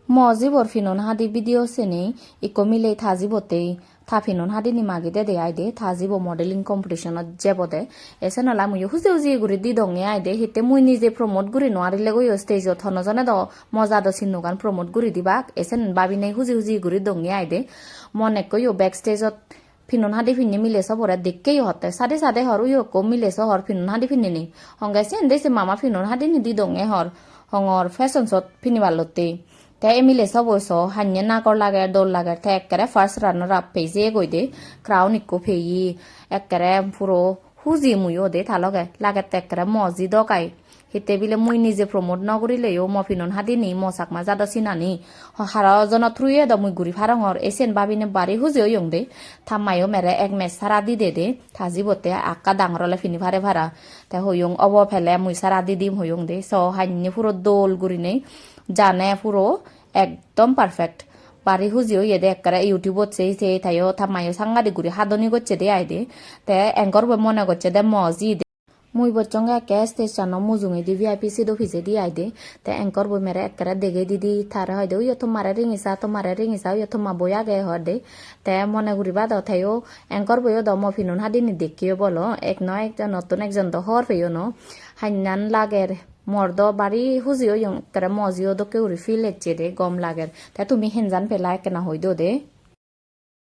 Mozi bor Pinon Hadi video sene iko mile thaji bote tha Pinon Hadi ni magide de aide thaji bo modeling competition jebote esen ala muyo huzi guri di donge aide hitte mui nije promote guri no arile go stage ot hono jane do moza do sinugan promote guri dibak esen babi nei huzi guri donge aide monek ko yo backstage ot Pinon Hadi finne mile so bora dekke yo hotte sade horu yo ko mile so hor Pinon Hadi finne ni honga sen de se mama Pinon Hadi ni di donge hor hongor fashion shot finni balotte te emile soboso hanya na kor lager dol lager te ekkere first runner up peje goide crown ikko peyi ekkere puro huji muyo de thaloge lager te ekkere mozi dokai hite bile mui nije promote naguriলে yo mo Pinon Hadi ni mo Chakma jado sinani hara jona thruye da mui guri farangor esen babine bari huji yongde thamayo mere ek mes sara di de thaji bote akka dangrole fini phare phara te hoyong obo phele mui sara di dim hoyong de so hanni puro dol gurine জানে পুরো একদম perfect বাড়ি হুজিও ইয়েদে একবারে ইউটিউবত সেই তাইও থামাইও সাংগাদি গুড়ি হাদনি করছে দে আইদে তে এঙ্কর মনে করছে দে মজি দে মুই বচ্চঙ্গে একে স্টেশন মুজুঙে দি ভিআইপি সিট অফিসে দি আইদে তে এঙ্কর বই মেরে একবারে দেগে দিদি থারে হয়দে ইয় তোমারে রিঙিসা ইয় তোমা বই আগে হদে তে মনে ঘুরিবা দ থাইও এঙ্কর বইও দ ম Pinon Hadi ni দেখিও বলো এক নয় একজন নতুন একজন তো হর পেও ন হান্নান লাগের মর্দ বাড়ি হুজিও ইয়ং করে মজিও দকে উড়ি ফিল এচ্ছে দে গম লাগের তা তুমি হেনজান পেলা কেনা হইদো দে